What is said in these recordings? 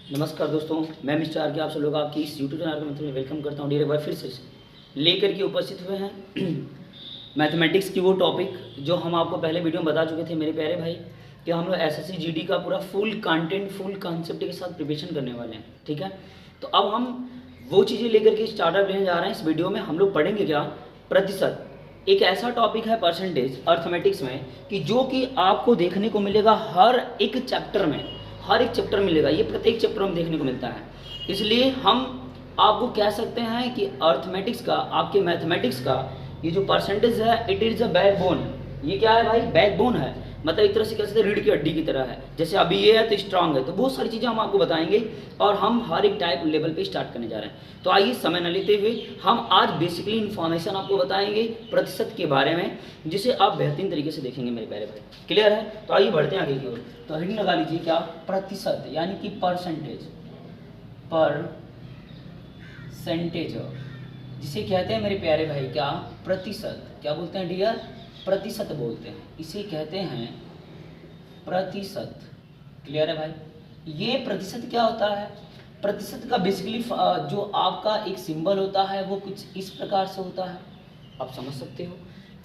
नमस्कार दोस्तों, मैं मिस्टर आर के आप सब लोग आपकी इस यूट्यूब चैनल के माध्यम से वेलकम करता हूँ। डेढ़ बार फिर से लेकर के उपस्थित हुए हैं मैथमेटिक्स की वो टॉपिक जो हम आपको पहले वीडियो में बता चुके थे मेरे प्यारे भाई कि हम लोग एसएससी जीडी का पूरा फुल कंटेंट फुल कॉन्सेप्ट के साथ प्रिपरेशन करने वाले हैं। ठीक है, तो अब हम वो चीज़ें लेकर के स्टार्टअप लेने जा रहे हैं। इस वीडियो में हम लोग पढ़ेंगे क्या, प्रतिशत। एक ऐसा टॉपिक है परसेंटेज अर्थमेटिक्स में कि जो कि आपको देखने को मिलेगा हर एक चैप्टर में, हर एक चैप्टर मिलेगा, ये प्रत्येक चैप्टर में देखने को मिलता है। इसलिए हम आपको कह सकते हैं कि अर्थमेटिक्स का, आपके मैथमेटिक्स का ये जो परसेंटेज है, इट इज़ अ बैकबोन। ये क्या है भाई, बैकबोन है। मतलब एक तरह से कह सकते हैं रीढ़ की हड्डी की तरह है। जैसे अभी ये है तो स्ट्रांग है, तो बहुत सारी चीज़ें हम आपको बताएंगे और हम हर एक टाइप लेवल पे स्टार्ट करने जा रहे हैं। तो आइए समय न लेते हुए हम आज बेसिकली इन्फॉर्मेशन आपको बताएंगे प्रतिशत के बारे में, जिसे आप बेहतरीन तरीके से देखेंगे मेरे प्यारे भाई। क्लियर है? तो आइए बढ़ते हैं आगे की ओर। तो हेडिंग लगा लीजिए क्या, प्रतिशत यानी कि परसेंटेज, परसेंटेज जिसे कहते हैं मेरे प्यारे भाई क्या, प्रतिशत। क्या बोलते हैं डियर? प्रतिशत बोलते हैं, इसे कहते हैं प्रतिशत। क्लियर है भाई? ये प्रतिशत क्या होता है? प्रतिशत का बेसिकली जो आपका एक सिंबल होता है वो कुछ इस प्रकार से होता है, आप समझ सकते हो।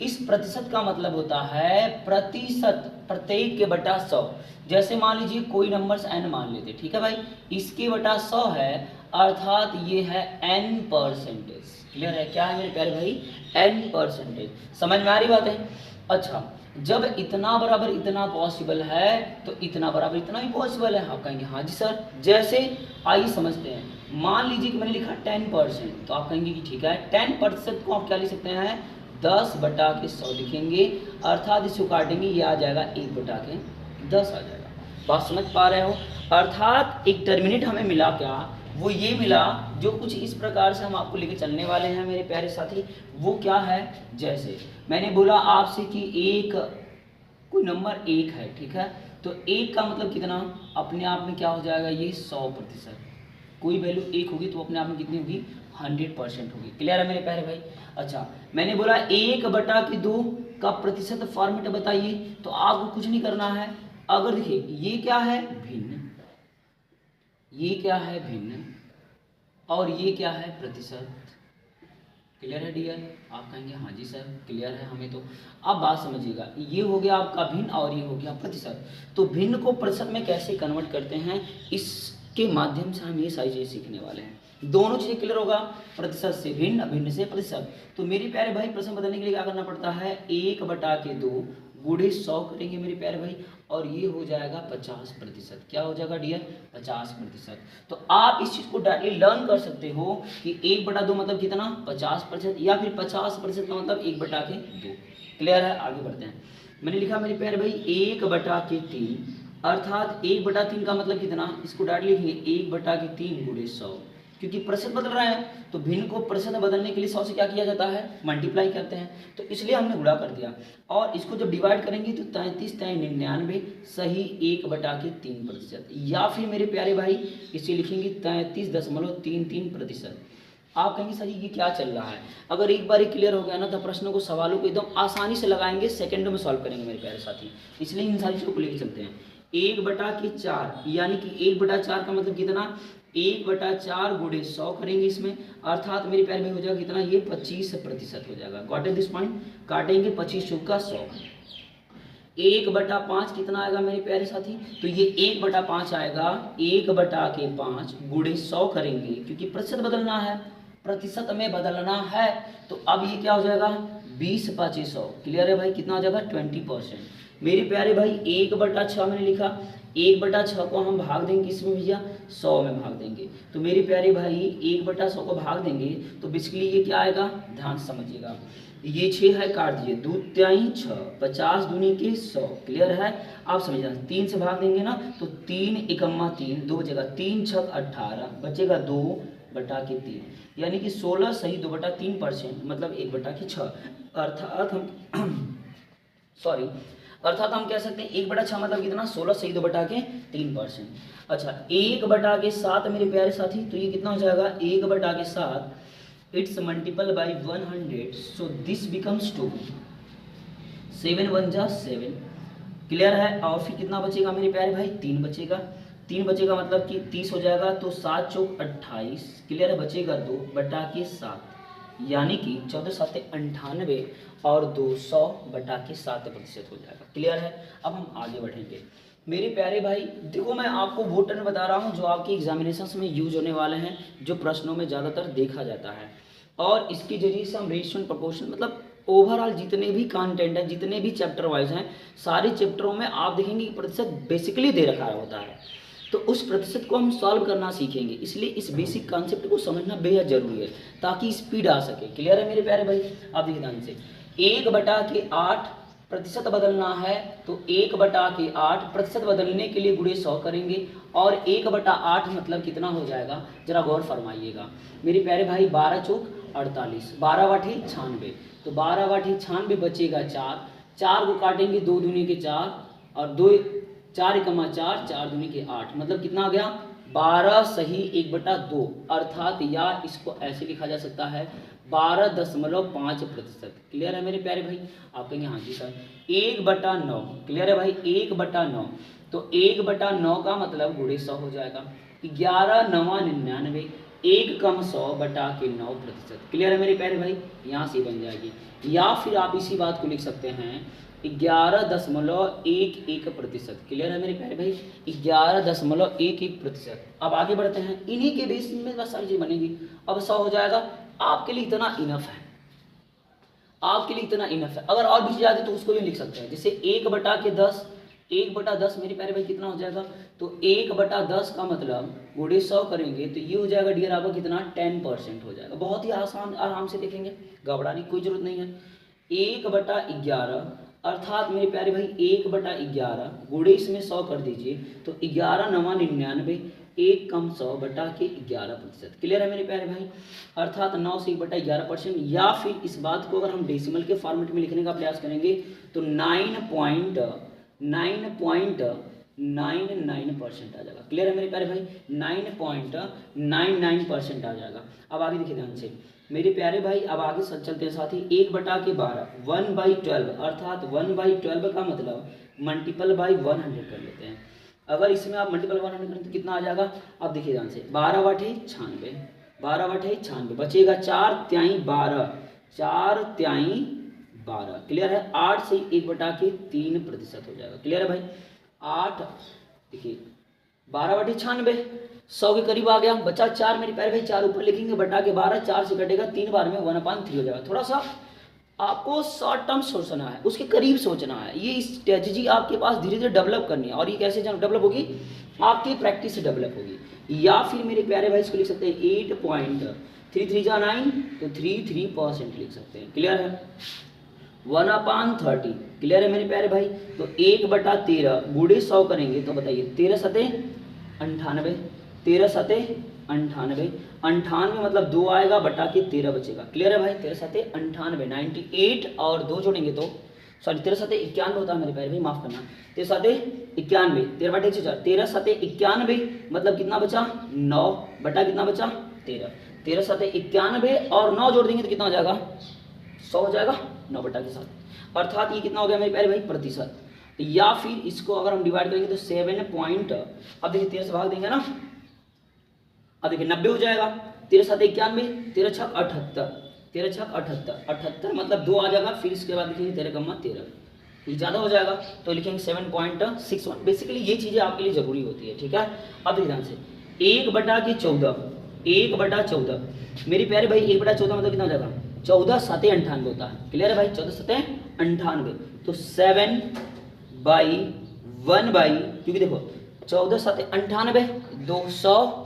इस प्रतिशत का मतलब होता है प्रतिशत, प्रत्येक के बटा 100। जैसे मान लीजिए कोई नंबर्स n मान लेते, ठीक है भाई, इसके बटा 100 है, अर्थात ये है n परसेंटेज। क्लियर है? क्या है मेरे प्यारे भाई? n percentage. समझ में आ रही बात है? अच्छा, जब इतना बराबर इतना पॉसिबल है तो इतना बराबर इतना भी पॉसिबल है। आप कहेंगे हाँ जी सर। जैसे आइए समझते हैं, मान लीजिए कि मैंने लिखा 10%, तो आप कहेंगे कि ठीक है, 10% को आप क्या लिख सकते हैं, 10/100 लिखेंगे, अर्थात इसको काटेंगे, ये आ जाएगा 1/10 आ जाएगा। बात समझ पा रहे हो? अर्थात एक टर्मिनेट हमें मिला क्या, वो ये मिला जो कुछ इस प्रकार से हम आपको लेके चलने वाले हैं मेरे प्यारे साथी। वो क्या है, जैसे मैंने बोला आपसे कि एक कोई नंबर 1 है, ठीक है, तो 1 का मतलब कितना, अपने आप में क्या हो जाएगा, ये 100%। कोई वैल्यू 1 होगी तो अपने आप में कितनी होगी, 100% होगी। क्लियर है मेरे प्यारे भाई? अच्छा, मैंने बोला 1/2 का प्रतिशत फॉर्मेट बताइए, तो आपको कुछ नहीं करना है। अगर देखिए ये क्या है, भिन्न, ये क्या है, भिन्न, और ये क्या है, प्रतिशत। क्लियर है डियर? आप कहेंगे हाँ जी सर क्लियर है हमें तो। अब बात समझिएगा, ये हो गया आपका भिन्न और ये हो गया प्रतिशत। तो भिन्न को प्रतिशत में कैसे कन्वर्ट करते हैं, इसके माध्यम से हम ये सारी चीज़ें सीखने वाले हैं। दोनों चीज़ें क्लियर होगा, प्रतिशत से भिन्न, भिन्न से प्रतिशत। तो मेरे प्यारे भाई प्रश्न बदलने के लिए क्या करना पड़ता है, 1/2 गुणे 100 करेंगे मेरे प्यारे भाई, और ये हो जाएगा 50%। क्या हो जाएगा डियर? 50%। तो आप इस चीज़ को डायरेक्टली लर्न कर सकते हो कि 1/2 मतलब कितना, 50%, या फिर 50% का मतलब 1/2। क्लियर है? आगे बढ़ते हैं। मैंने लिखा मेरे प्यारे भाई 1/3, अर्थात 1/3 का मतलब कितना, इसको डायरेक्टली लिखेंगे 1/3 गुणे 100, क्योंकि प्रतिशत बदल रहा है तो भिन्न को प्रतिशत बदलने के लिए 100 से क्या किया जाता है, मल्टीप्लाई करते हैं, तो इसलिए हमने गुणा कर दिया। और इसको जब डिवाइड करेंगे तो 33×99 सही 1/3%, या फिर मेरे प्यारे भाई इसे लिखेंगे 33.33%। आप कहेंगे सर ये क्या चल रहा है? अगर एक बार क्लियर हो गया ना तो प्रश्नों को, सवालों को एकदम आसानी से लगाएंगे, सेकंडों में सॉल्व करेंगे मेरे प्यारे साथी। इसलिए इन सारी चीज़ों को लेकर चलते हैं। 1/4 यानी कि 1/4 का मतलब कितना, 1/4 गुणे 100 करेंगे इसमें, अर्थात मेरे प्यारे में हो जाएगा कितना, ये 25% हो जाएगा। Got it this point? काटेंगे 25 चौका 100। 1/5 कितना आएगा मेरे प्यारे साथी, तो ये 1/5 आएगा, 1/5 गुणे 100 करेंगे, क्योंकि प्रतिशत बदलना है, प्रतिशत में बदलना है। तो अब ये क्या हो जाएगा, 20/100। क्लियर है भाई? कितना हो जाएगा, 20%। मेरे प्यारे भाई 1/6 मैंने लिखा, 1/6 को हम भाग देंगे किसमें भैया, 100 में भाग देंगे। तो मेरे प्यारे भाई 1/100 को भाग देंगे तो बेसिकली ये क्या आएगा, ध्यान से समझिएगा, ये 6 है, काट दीजिए, 2 तिहाई 6, 50 दूनी के 100। क्लियर है? आप समझिए, 3 से भाग देंगे ना तो 3 एकम्मा 3, 2 बचेगा, 3 छक 18, बचेगा 2/3, यानी कि 16 सही 2/3%, मतलब 1/6। अर्थात हम सॉरी अर्थात हम कह सकते हैं 1/6 मतलब कितना, 16 सही 2/3%। अच्छा, 1/7 मेरे प्यारे साथी, तो ये कितना हो जाएगा, 1/7 it's multiple by 100, so this becomes 2, 7 1 जा 7। क्लियर है? और फिर कितना बचेगा मेरे प्यारे भाई, 3 बचेगा। 3 बचेगा मतलब कि 30 हो जाएगा, तो 7 चौक 28, क्लियर है, बचेगा 2 बटा के 7, यानी कि 14 7 98 और 200 बटा के 7% हो जाएगा। क्लियर है। अब हम आगे बढ़ेंगे मेरे प्यारे भाई। देखो मैं आपको वो टर्म बता रहा हूँ जो आपके एग्जामिनेशंस में यूज होने वाले हैं, जो प्रश्नों में ज़्यादातर देखा जाता है, और इसके जरिए से हम रेशियो एंड प्रोपोर्शन मतलब ओवरऑल जितने भी कंटेंट हैं, जितने भी चैप्टर वाइज हैं, सारे चैप्टरों में आप देखेंगे कि प्रतिशत बेसिकली दे रखा होता है, तो उस प्रतिशत को हम सॉल्व करना सीखेंगे। इसलिए इस बेसिक कॉन्सेप्ट को समझना बेहद जरूरी है ताकि स्पीड आ सके। क्लियर है मेरे प्यारे भाई। आप देखिए ध्यान से, 1/8 प्रतिशत बदलना है, तो 1/8 प्रतिशत बदलने के लिए गुणे 100 करेंगे, और 1/8 मतलब कितना हो जाएगा, जरा गौर फरमाइएगा मेरे प्यारे भाई। 12 चौक 48, 12 बटे 96, तो 12 बटे 96 बचेगा 4, 4 को काटेंगे 2 दूनी के 4 और 2 4 एकमा 4, 4 दूनी के 8, मतलब कितना आ गया 12 सही 1/2, अर्थात या इसको ऐसे लिखा जा सकता है 12.5%। क्लियर है मेरे प्यारे भाई। आप कहेंगे हाँ जी सर 1/9, क्लियर है भाई 1/9, तो 1/9 का मतलब गुणे 100 हो जाएगा, 11 9 99, 1 कम 100 बटा के 9%। क्लियर है मेरे प्यारे भाई, यहाँ से बन जाएगी। या फिर आप इसी बात को लिख सकते हैं 11.11%। क्लियर है मेरे प्यारे भाई, 11.11%। अब आगे बढ़ते हैं, इन्हीं के बेस में बस सारी चीज बनेगी। अब 100 हो जाएगा, आपके लिए इतना इनफ है, आपके लिए इतना इनफ है। अगर और भी चीज आती तो उसको भी लिख सकते हैं, जैसे 1/10, 1/10 मेरे प्यारे भाई कितना हो जाएगा, तो 1/10 का मतलब गुणे 100 करेंगे तो ये हो जाएगा डियर आपका कितना 10% हो जाएगा। बहुत ही आसान, आराम से देखेंगे, घबराने की कोई जरूरत नहीं है। 1/11 अर्थात मेरे प्यारे भाई 1/11 गुणे इसमें 100 कर दीजिए, तो 11 9 99, 1 कम 100 बटा के 11%। क्लियर है मेरे प्यारे भाई, अर्थात 9 से 1/11%। या फिर इस बात को अगर हम डेसिमल के फॉर्मेट में लिखने का प्रयास करेंगे तो 9.99% आ जाएगा। क्लियर है मेरे प्यारे भाई, 9.99% आ जाएगा। अब आगे देखिए ध्यान से मेरे प्यारे भाई, अब आगे चलते हैं साथी, 1/12 1/12 अर्थात 1/12 का मतलब मल्टीपल बाई 100 कर लेते हैं। अगर इसमें आप मल्टीपल 100 करें तो कितना आ जाएगा, अब देखिए ध्यान से 12/96, 12/96 बचेगा 4 तिहाई 12, 4 तिहाई 12। क्लियर है, 8 से 1/3% हो जाएगा। क्लियर है भाई, 8 देखिए 12/96 100 के करीब आ गया, बचा 4 मेरे प्यारे भाई, 4 ऊपर लिखेंगे बटा के 12, 4 से कटेगा 3 बार में 1/3 हो जाएगा। थोड़ा सा आपको शॉर्ट टर्म सोचना है, उसके करीब सोचना है, ये स्ट्रेटजी आपके पास धीरे धीरे डेवलप करनी है। और ये कैसे डेवलप होगी, आपकी प्रैक्टिस से डेवलप होगी। या फिर मेरे प्यारे भाई इसको लिख सकते हैं 8.33 जा 9, तो 33% लिख सकते हैं। क्लियर है, 1/30। क्लियर है मेरे प्यारे भाई, तो 1/13 गुणे 100 करेंगे तो बताइए 13 सते 98, 13 सते 98, 98 मतलब 2 आएगा बटा के 13 बचेगा। क्लियर है भाई, 13 सते 98, 98 और 2 जोड़ेंगे तो सॉरी 13 सते 91 होता है मेरे प्यारे भाई, माफ करना, 13 सते 91, 13/104, 13 सते 91 मतलब कितना बचा 9 बटा कितना बचा 13, 13 सते 91 और 9 जोड़ देंगे तो कितना हो जाएगा 100 हो जाएगा 9/7, अर्थात ये कितना हो गया मेरे प्यारे भाई प्रतिशत। या फिर इसको अगर हम डिवाइड करेंगे तो 7 पॉइंट, अब देखिए 13 से भाग देंगे ना, अब देखिए 90 हो जाएगा, 13 7 91, 13 6 78, 13 6 78, 78 मतलब 2 आ जाएगा, फिर इसके बाद लिखेंगे 13,13, ये ज़्यादा हो जाएगा तो लिखेंगे 7.61। बेसिकली ये चीज़ें आपके लिए ज़रूरी होती है, ठीक है। अब देखिए ध्यान से 1/14, 1/14 मेरे प्यारे भाई 1/14 मतलब कितना हो जाएगा 14 सते 98 होता है। क्लियर है भाई, 14 सते 98, तो 7/1 क्योंकि देखो 14 सते 98 200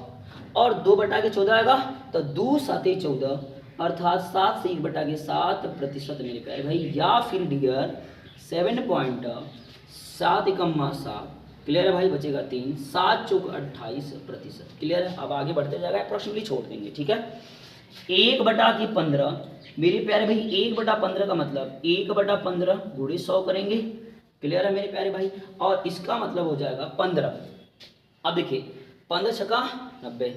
और 2/14 आएगा तो 2 सते 14 अर्थात 7 से 1/7% मेरे प्यारे भाई। या फिर डियर 7.7 एकम्मा 7। क्लियर है भाई, बचेगा 3, 7 चौक 28%। क्लियर है, अब आगे बढ़ते जाएगा, अप्रोक्सीमेटली छोड़ देंगे, ठीक है। 1/15 मेरे प्यारे भाई, 1/15 का मतलब 1/15 गुणे 100 करेंगे। क्लियर है मेरे प्यारे भाई, और इसका मतलब हो जाएगा 15। अब देखिए 15 छक्का 90,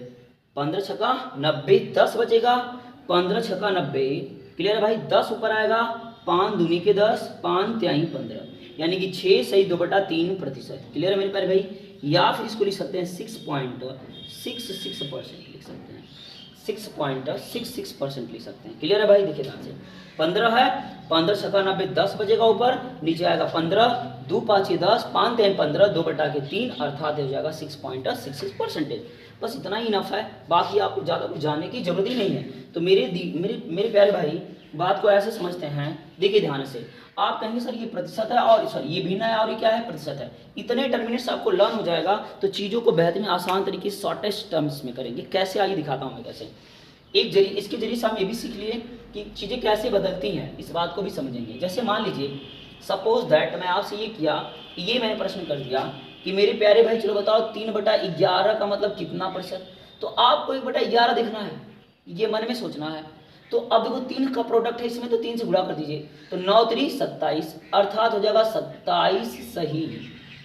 15 छक्का 90, 10 बचेगा, 15 छक्का 90। क्लियर है भाई, 10 ऊपर आएगा, 5 दूनी के 10, 5 तिहाई 15, यानी कि 6 सही 2/3%। क्लियर है मेरे प्यारे भाई, या फिर इसको लिख सकते हैं 6.66% लिख सकते हैं, 6.66% लिख सकते हैं। क्लियर है भाई, देखिए ध्यान से 15 है, 15 छक्का 90, 10 बजेगा ऊपर, नीचे आएगा 15, 2 5 10, 5 3 15, 2 बटा के 3, अर्थात हो जाएगा 6.66%। बस इतना ही इनफ है, बाकी आपको ज़्यादा कुछ जानने की जरूरत ही नहीं है। तो मेरे प्यारे भाई बात को ऐसे समझते हैं, देखिए ध्यान से, आप कहेंगे सर ये प्रतिशत है और सर ये भिन्न है और ये क्या है, प्रतिशत है। इतने टर्मिनेट्स आपको लर्न हो जाएगा तो चीज़ों को बेहतरीन आसान तरीके से शॉर्टेस्ट टर्म्स में करेंगे। कैसे आइए दिखाता हूँ मैं कैसे। इसके जरिए से हम ये भी सीख लिए कि चीज़ें कैसे बदलती हैं, इस बात को भी समझेंगे। जैसे मान लीजिए सपोज दैट मैं आपसे ये किया, ये मैंने प्रश्न कर दिया कि मेरे प्यारे भाई चलो बताओ 3/11 का मतलब कितना प्रतिशत। तो आपको 1/11 देखना है, ये मन में सोचना है। तो अब देखो 3 का प्रोडक्ट है इसमें, तो 3 से गुणा कर दीजिए, तो 9 3 27, अर्थात हो जाएगा 27 सही।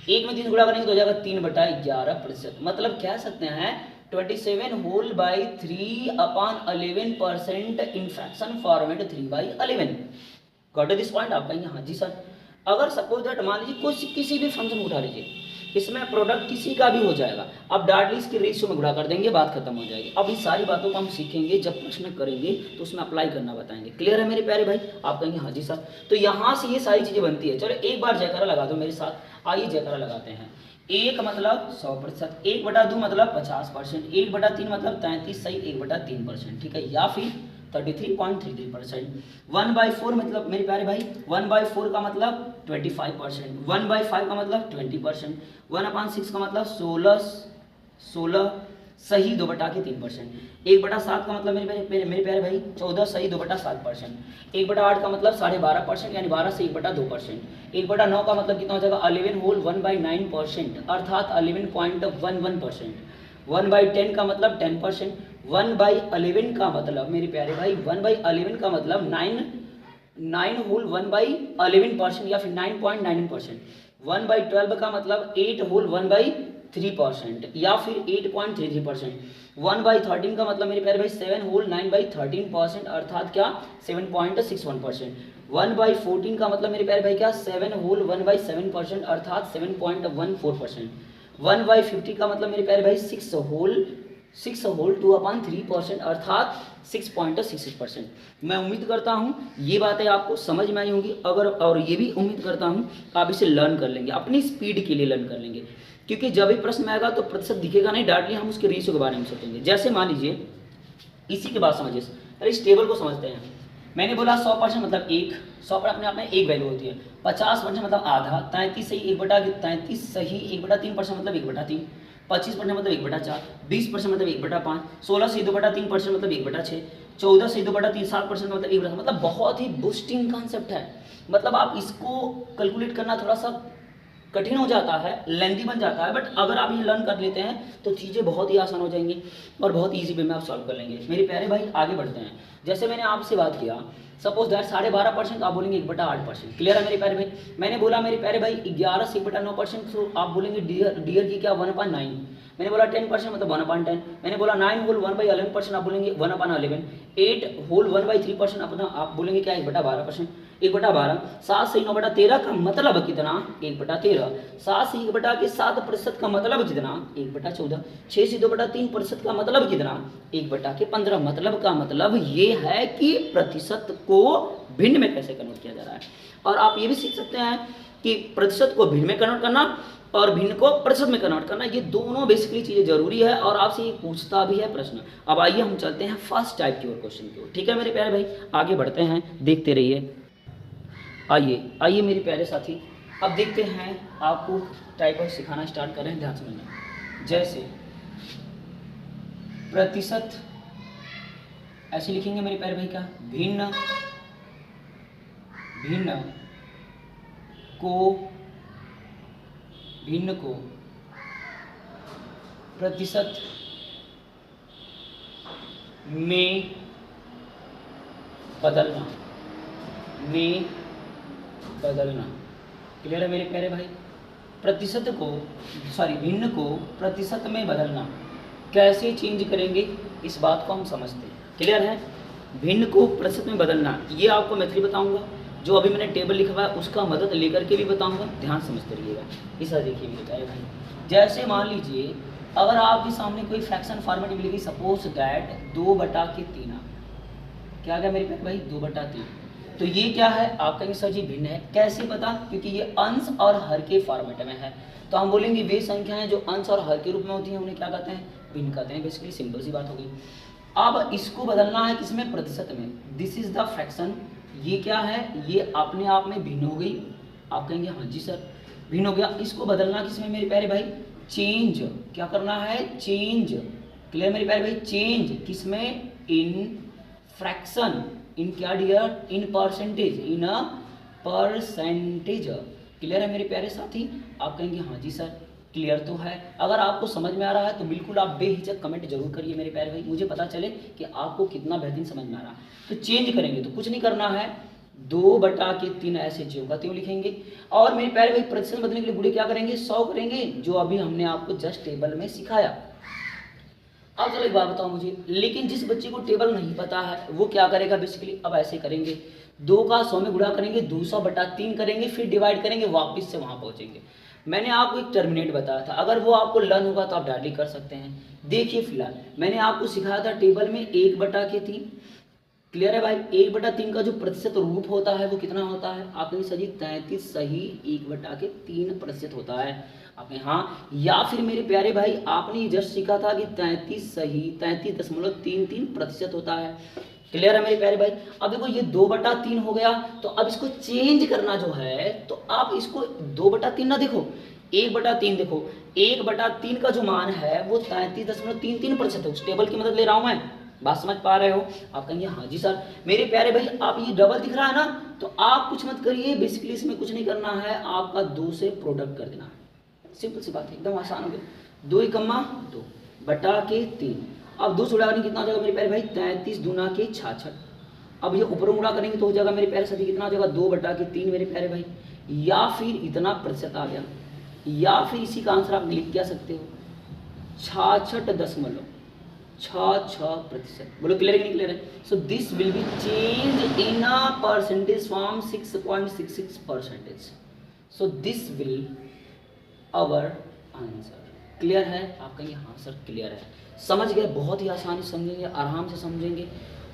एक में 3 गुणा करेंगे तो हो जाएगा 3/11%। मतलब कह सकते हैं 27/3/11% in fraction format 3/11। Got this point. आप कहेंगे हाँ जी सर। अगर सपोज दैट मान लीजिए किसी भी फंक्शन उठा लीजिए, इसमें प्रोडक्ट किसी का भी हो जाएगा, अब डायरेक्टली इसके रेशियो में गुणा कर देंगे, बात खत्म हो जाएगी। अब इस सारी बातों को हम सीखेंगे, जब प्रश्न करेंगे तो उसमें अप्लाई करना बताएंगे। क्लियर है मेरे प्यारे भाई, आप कहेंगे हाँ जी सर। तो यहाँ से ये सारी चीज़ें बनती है। चलो एक बार जयकारा लगा दो मेरे साथ, आइए जयकारा लगाते हैं। 1 मतलब 100%, 1/2 मतलब 50%, 1/3 मतलब 33 सही 1/3%, ठीक है, या फिर 33.33%। 1/4 मतलब मेरे प्यारे भाई 1/4 का मतलब 25%, 1/5 का मतलब 20%, 1/6 का मतलब 16 सही 2/3%, 1/7 का मतलब मेरे प्यारे भाई 14 सही 2/7%, 1/8 का मतलब 12.5% यानी 12 से 1/2%, 1/9 का मतलब कितना हो जाएगा 11 होल 1/9%, अर्थात 11.11%, 1/10 का मतलब 10%, 1/11 का मतलब मेरे प्यारे भाई 1/11 का मतलब 9 होल 1/11% या फिर 9.99%, 1/12 का मतलब 8 होल 1/3% या फिर 8.33%, 1/13 का मतलब मेरे प्यारे भाई 7 होल 9/13%, अर्थात क्या 7.61%, 1/14 का मतलब मेरे प्यारे भाई क्या 7 होल 1/7%, अर्थात 7.14%, 1/50 का मतलब मेरे प्यारे भाई 6 होल 2/3%, अर्थात 6.66%। मैं उम्मीद करता हूँ ये बातें आपको समझ में आई होंगी, और ये भी उम्मीद करता हूँ आप इसे लर्न कर लेंगे, अपनी स्पीड के लिए लर्न कर लेंगे, क्योंकि जब भी प्रश्न आएगा तो प्रतिशत दिखेगा नहीं, डायरेक्टली हम उसके रेशियो के बारे में सोचेंगे। जैसे मान लीजिए इसी के बाद समझिए, अरे इस टेबल को समझते हैं। मैंने बोला 100% मतलब 1, 100 पर अपने आप में एक वैल्यू होती है, 50% मतलब आधा, 33 सही 1/33 सही 1/3% मतलब 1/3, 25% मतलब 1/4, 20% मतलब 1/5, 16 से 2/3% मतलब 1/6, 14 से 2/3 7% मतलब 1/7, मतलब बहुत ही बूस्टिंग कॉन्सेप्ट है। मतलब आप इसको कैलकुलेट करना थोड़ा सा कठिन हो जाता है, लेंथी बन जाता है, बट अगर आप ये लर्न कर लेते हैं तो चीज़ें बहुत ही आसान हो जाएंगी और बहुत ईजी वे में आप सॉल्व कर लेंगे। मेरे प्यारे भाई आगे बढ़ते हैं। जैसे मैंने आपसे बात किया सपोज दैट 12.5%, आप बोलेंगे 1/8%। क्लियर है मेरे प्यारे भाई। मैंने बोला मेरे प्यारे भाई 11 से 1/9%, तो आप बोलेंगे डियर की क्या 1/9। मैंने बोला 10% मतलब 1/10। मैंने बोला 9 होल 1/11%, आप बोलेंगे 1/11। 8 होल 1/3% अपना आप बोलेंगे क्या 1/12%, 1/12। 7 से 9/13 का मतलब कितना 1/13। 7 से 1/7% का मतलब कितना 1/14। 6 से 2/3% का मतलब कितना 1/15। मतलब ये है कि प्रतिशत को भिन्न में कैसे कन्वर्ट किया जा रहा है। और आप ये भी सीख सकते हैं कि प्रतिशत को भिन्न में कन्वर्ट करना और भिन्न को प्रतिशत में कन्वर्ट करना, ये दोनों बेसिकली चीज़ें जरूरी है और आपसे ये पूछता भी है प्रश्न। अब आइए हम चलते हैं फर्स्ट टाइप की ओर क्वेश्चन की ओर। ठीक है मेरे प्यारे भाई, आगे बढ़ते हैं, देखते रहिए। आइए मेरे प्यारे साथी, अब देखते हैं आपको टाइप सिखाना स्टार्ट करें, ध्यान से सुनना। जैसे प्रतिशत ऐसे लिखेंगे मेरे प्यारे भाई का भिन्न को प्रतिशत में बदलना। क्लियर है मेरे प्यारे भाई। भिन्न को प्रतिशत में बदलना कैसे चेंज करेंगे, इस बात को हम समझते हैं। क्लियर है। भिन्न को प्रतिशत में बदलना, ये आपको मेथड बताऊंगा जो अभी मैंने टेबल लिखा हुआ है उसका मदद लेकर के भी बताऊंगा, ध्यान समझते रहिएगा। इस देखिए मेरे प्यारे भाई, जैसे मान लीजिए अगर आपके सामने कोई फ्रैक्शन फॉर्मेट मिलेगी, सपोज दैट 2/3 क्या गया मेरे प्यारे भाई 2/3, तो ये क्या है आप कहेंगे सर जी भिन्न है, कैसे पता, क्योंकि ये अंश और हर के फॉर्मेट में है। तो हम बोलेंगे वे संख्याएं जो अंश और हर के रूप में होती हैं उन्हें क्या कहते हैं, भिन्न कहते हैं। बेसिकली सिंपल सी बात हो गई। अब इसको बदलना है किसमें, प्रतिशत में। दिस इज द फ्रैक्शन, ये क्या है, ये अपने आप में भिन्न हो गई। आप कहेंगे हाँ जी सर भिन्न हो गया। इसको बदलना किसमें मेरे प्यारे भाई, चेंज, क्या करना है, चेंज। क्लियर मेरे प्यारे भाई, चेंज किसमें, इन फ्रैक्शन, इन क्या dear, in percentage, in a percentage. Clear है मेरे प्यारे साथी, आप कहेंगे हाँ जी सर क्लियर तो है। अगर आपको समझ में आ रहा है तो बिल्कुल आप बेहिचक कमेंट जरूर करिए मेरे प्यारे भाई, मुझे पता चले कि आपको कितना बेहतरीन समझ में आ रहा है। तो चेंज करेंगे तो कुछ नहीं करना है, 2/3 ऐसे ज्यों का त्यों लिखेंगे। और मेरे प्यारे भाई प्रतिशत बदलने के लिए गुणे क्या करेंगे, 100 करेंगे, जो अभी हमने आपको जस्ट टेबल में सिखाया। अब चलो एक बात बताओ मुझे, लेकिन जिस बच्चे को टेबल नहीं पता है वो क्या करेगा, बेसिकली अब ऐसे करेंगे, 2 का 100 में गुणा करेंगे, 200/3 करेंगे, फिर डिवाइड करेंगे, वापस से वहां पहुंचेंगे। मैंने आपको एक टर्मिनेट बताया था, अगर वो आपको लर्न होगा तो आप डायरेक्टली कर सकते हैं। देखिए फिलहाल मैंने आपको सिखाया था टेबल में 1/3। क्लियर है भाई, 1/3 का जो प्रतिशत रूप होता है वो कितना होता है, आपने सही 33 सही 1/3% होता है। आपने हाँ, या फिर मेरे प्यारे भाई आपने जस्ट सीखा था कि 33 सही 33.33% होता है। क्लियर है मेरे प्यारे भाई। अब देखो ये 2/3 हो गया, तो अब इसको चेंज करना जो है, तो आप इसको 2/3 ना देखो, 1/3 देखो। 1/3 का जो मान है वो 33.33% है। उस टेबल की मदद ले रहा हूं मैं, बात समझ पा रहे हो। आप कहेंगे हाँ जी सर। मेरे प्यारे भाई आप ये डबल दिख रहा है ना, तो आप कुछ मत करिए, बेसिकली इसमें कुछ नहीं करना है, आपका 2 से प्रोडक्ट कर देना है। सिंपल सी बात है, एकदम आसान हो गया। 2 × 2/3। अब 2 से उड़ा करेंगे कितना हो जाएगा मेरे प्यारे भाई, 33 दूना के 66। अब ये ऊपर उड़ा करेंगे तो हो जाएगा मेरे प्यारे साथी कितना हो जाएगा, 2/3 मेरे प्यारे भाई, या फिर इतना प्रतिशत आ गया, या फिर इसी का आंसर आप लिख क्या सकते हो, 66.66%। बोलो क्लियर है कि नहीं क्लियर है। So this will be change in a percentage form 6.66%। So this will our answer. Clear है, आप कहेंगे हाँ सर क्लियर है, समझ गए, बहुत ही आसानी समझेंगे, आराम से समझेंगे।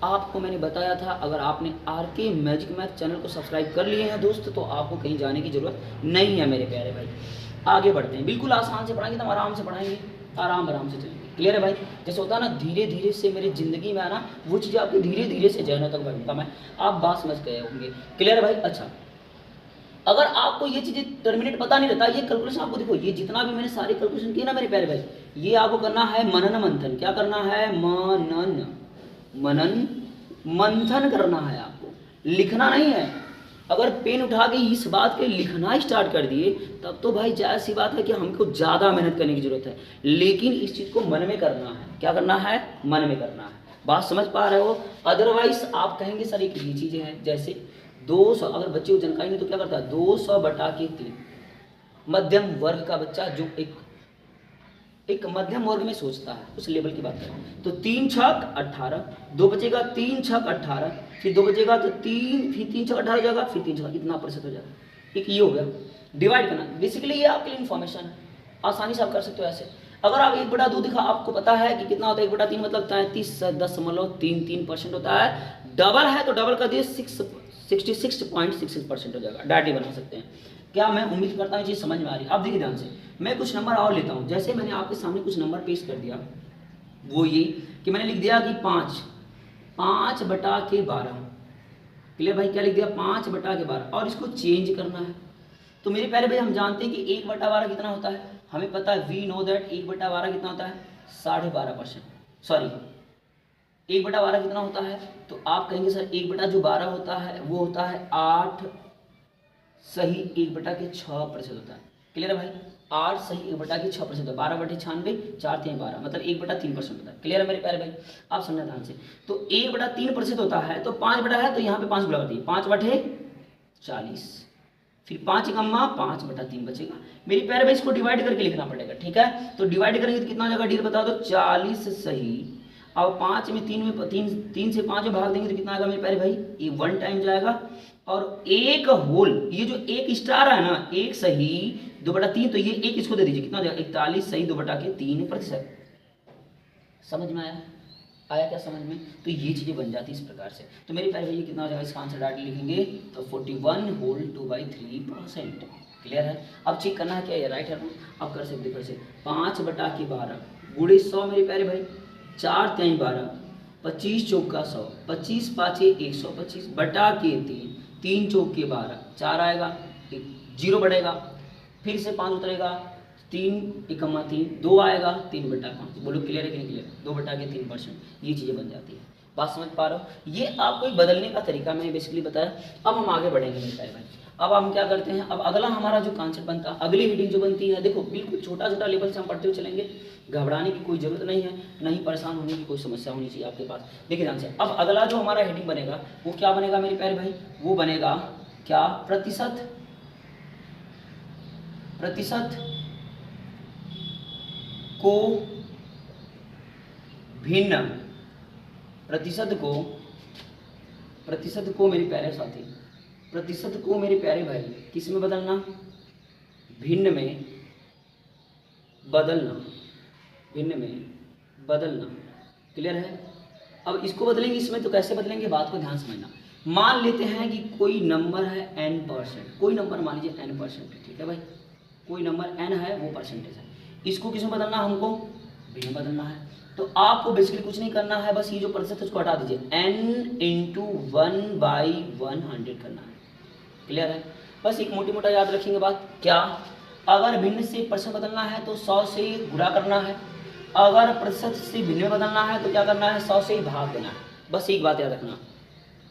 आपको मैंने बताया था, अगर आपने आरके मैजिक मैथ चैनल को सब्सक्राइब कर लिए हैं दोस्त, तो आपको कहीं जाने की जरूरत नहीं है मेरे प्यारे भाई। आगे बढ़ते हैं, बिल्कुल आसान से पढ़ाएंगे, तो आराम से पढ़ाएंगे, आराम से चलेंगे। क्लियर है भाई, जैसे होता है ना धीरे धीरे से मेरी जिंदगी में आना, वो चीज़ आपकी धीरे धीरे से जहनों तक बढ़ता मैं, आप बात समझ गए होंगे। क्लियर है भाई। अच्छा, अगर आपको ये चीज़ें टर्मिनेट पता नहीं रहता, ये कैलकुलेशन आपको देखो, ये जितना भी मैंने सारे कैलकुलेशन किए ना मेरे प्यारे भाई, ये आपको करना है मनन मंथन। क्या करना है, मनन मंथन करना है आपको, लिखना नहीं है। अगर पेन उठा के इस बात के लिखना स्टार्ट कर दिए, तब तो भाई जायज़ सी बात है कि हमको ज़्यादा मेहनत करने की जरूरत है, लेकिन इस चीज़ को मन में करना है। क्या करना है, मन में करना है। बात समझ पा रहे हो। अदरवाइज आप कहेंगे सर एक ये चीज़ें हैं, जैसे 200, अगर बच्चे को जानकारी नहीं तो क्या करता है, 200/3। मध्यम वर्ग का बच्चा जो एक मध्यम वर्ग में सोचता है, उस लेवल की बात करें तो 3 छक 18, 2 बचेगा, 3 छक 18, फिर 2 बचेगा तो 3, फिर 3 छक 18 हो जाएगा, फिर 3 छक इतना प्रतिशत हो जाएगा। एक ये हो गया, डिवाइड करना। बेसिकली ये आपके लिए इन्फॉर्मेशन है, आसानी से आप कर सकते हो ऐसे। अगर आप 1/2 दिखा, आपको पता है कि कितना होता है 1/3, मतलब 33.33% होता है। डबल है तो डबल कर दिए 66.66% हो जाएगा, डायरेक्टली बना सकते हैं। क्या मैं उम्मीद करता हूँ चीज़ समझ में आ रही है। अब देखिए ध्यान से, मैं कुछ नंबर और लेता हूँ। जैसे मैंने आपके सामने कुछ नंबर पेश कर दिया, वो ये कि मैंने लिख दिया कि 5/12। क्लियर भाई, क्या लिख दिया, 5/12, और इसको चेंज करना है। तो मेरे प्यारे भाई हम जानते हैं कि 1/12 कितना होता है, हमें पता है, वी नो दैट 1/12 कितना होता है, 12.5%। सॉरी, 1/12 कितना होता है, तो आप कहेंगे सर 1/12 होता है वो होता है 8 सही 1/6% होता है। क्लियर है भाई, 8 सही 1/6% होता है। 12/96, 4 3 12, मतलब 1/3% होता है। क्लियर है मेरे प्यारे भाई, आप समझना ध्यान से। तो 1/3% होता है, तो 5 है तो यहाँ पे 5 गुणा कर दिए, 5/40, फिर 5 × 5/3 बचेगा। मेरी प्यारे भाई इसको डिवाइड करके लिखना पड़ेगा, ठीक है। तो डिवाइड करेंगे तो कितना हो जाएगा, डियर बता दो, 40 सही। अब 5 में 3 से 5 में भाग देंगे तो कितना आएगा मेरे प्यारे भाई, ये 1 टाइम जाएगा, और एक होल, ये जो एक स्टार है ना, एक सही 2/3, तो ये एक इसको दे दीजिए, कितना हो जाएगा 41 सही 2/3%। समझ में आया? आया क्या समझ में? तो ये चीज़ें बन जाती है इस प्रकार से। तो मेरे प्यारे भैया कितना हो जाएगा, इसका आंसर डायरेक्ट लिखेंगे तो 41 होल 2/3%। क्लियर है? अब चेक करना है क्या ये राइट है ना? अब कर सकते फिर से 5/12 गुणे 100 मेरे प्यारे भाई, 4 3 12, 25 चौका 100, 25 5 125 बटा के 3, 3 चौके 12, 4 आएगा, 0 बढ़ेगा, फिर से 5 उतरेगा, 3 एकम्मा 3, 2 आएगा, 3/5। बोलो क्लियर है कि नहीं क्लियर? 2/3%। ये चीज़ें बन जाती है। बात समझ पा रहे हो? ये आपको एक बदलने का तरीका मैंने बेसिकली बताया। अब हम आगे बढ़ेंगे मेरे प्यारे भाई। अब हम क्या करते हैं, अब अगला हमारा जो कॉन्सेप्ट बनता है, अगली हेडिंग जो बनती है, देखो बिल्कुल छोटा छोटा लेवल से हम पढ़ते हुए चलेंगे, घबराने की कोई जरूरत नहीं है, नहीं परेशान होने की कोई समस्या होनी चाहिए आपके पास। देखिए ध्यान से, अब अगला जो हमारा हेडिंग बनेगा वो क्या बनेगा मेरे प्यारे भाई? वो बनेगा क्या? प्रतिशत को भिन्न, प्रतिशत को मेरे प्यारे साथी, प्रतिशत को मेरे प्यारे भाई किस में बदलना? भिन्न में बदलना, भिन्न में बदलना। क्लियर है? अब इसको बदलेंगे इसमें, तो कैसे बदलेंगे बात को ध्यान समझना। मान लेते हैं कि कोई नंबर है n%, कोई नंबर मान लीजिए n%, ठीक है भाई, कोई नंबर n है वो परसेंटेज है, इसको किस में बदलना? हमको भिन्न में बदलना है। तो आपको बेसिकली कुछ नहीं करना है, बस ये जो प्रतिशत उसको हटा दीजिए, n × 1/100 करना है। क्लियर है? बस एक मोटी मोटा याद रखेंगे बात, क्या? अगर भिन्न से प्रतिशत बदलना है तो 100 से गुणा करना है, अगर प्रतिशत से भिन्न में बदलना है तो क्या करना है? 100 से भाग देना है। बस एक बात याद रखना,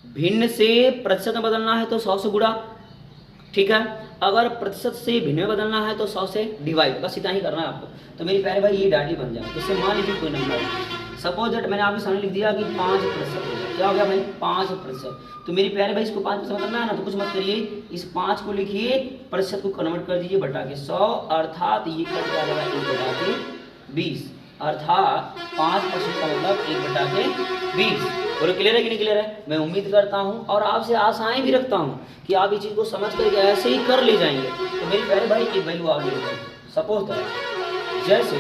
भिन्न से प्रतिशत में बदलना है तो 100 से गुणा, ठीक है? अगर प्रतिशत से भिन्न में बदलना है तो 100 से डिवाइड, बस इतना ही करना है आपको। तो मेरे प्यारे भाई ये डायरेक्टली बन जाए। जैसे मान लीजिए कोई नंबर, सपोज दैट मैंने आपके सामने लिख दिया कि 5% हो गया, क्या हो गया भाई? 5%। तो मेरे प्यारे भाई इसको 5% करना है ना, तो कुछ मत करिए, इस 5 को लिखिए, प्रतिशत को कन्वर्ट कर दीजिए बटा के 100, अर्थात ये कट जाएगा 1/20, अर्थात 5% का मतलब 1/20। बोलो क्लियर है कि नहीं क्लियर है? मैं उम्मीद करता हूं और आपसे आशाएं भी रखता हूं कि आप इस चीज़ को समझ करके ऐसे ही कर ले जाएंगे। तो मेरे प्यारे भाई एक वैल्यू आगे लिखा, सपोज दैट जैसे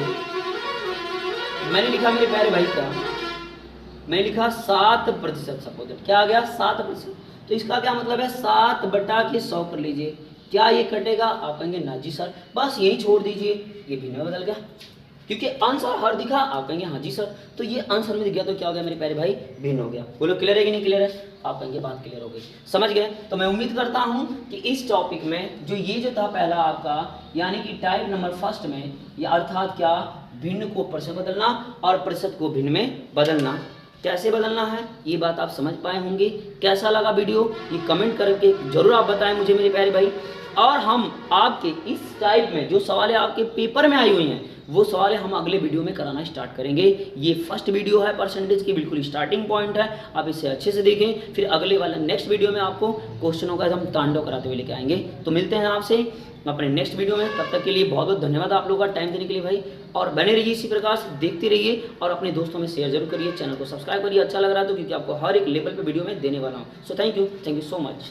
मैंने लिखा मेरे प्यारे भाई का, मैंने लिखा 7%, सपोज दैट क्या आ गया? 7%। तो इसका क्या मतलब है? 7/100 कर लीजिए। क्या ये कटेगा? आप कहेंगे ना जी सर, बस यही छोड़ दीजिए, ये भिन्न में बदल गया, क्योंकि आंसर हर दिखा, आप कहेंगे हाँ जी सर, तो ये आंसर में दिख गया, तो क्या हो गया मेरे प्यारे भाई? भिन्न हो गया। बोलो क्लियर है कि नहीं क्लियर है? आप कहेंगे बात क्लियर हो गई, समझ गए? तो मैं उम्मीद करता हूं कि इस टॉपिक में जो ये जो था पहला आपका, यानी कि टाइप नंबर फर्स्ट में, या अर्थात क्या? भिन्न को प्रतिशत बदलना और प्रतिशत को भिन्न में बदलना, कैसे बदलना है ये बात आप समझ पाए होंगे। कैसा लगा वीडियो ये कमेंट करके जरूर आप बताएं मुझे मेरे प्यारे भाई। और हम आपके इस टाइप में जो सवालें आपके पेपर में आई हुई हैं वो सवालें हम अगले वीडियो में कराना स्टार्ट करेंगे। ये फर्स्ट वीडियो है परसेंटेज की, बिल्कुल स्टार्टिंग पॉइंट है, आप इसे अच्छे से देखें। फिर अगले वाले नेक्स्ट वीडियो में आपको क्वेश्चनों का हम तांडव कराते हुए लेके आएंगे। तो मिलते हैं आपसे अपने नेक्स्ट वीडियो में, तब तक के लिए बहुत बहुत धन्यवाद आप लोगों का टाइम देने के लिए भाई। और बने रहिए इसी प्रकार से, देखते रहिए और अपने दोस्तों में शेयर जरूर करिए, चैनल को सब्सक्राइब करिए अच्छा लग रहा है तो, क्योंकि आपको हर एक लेवल पे वीडियो में देने वाला हूँ। So thank you so much.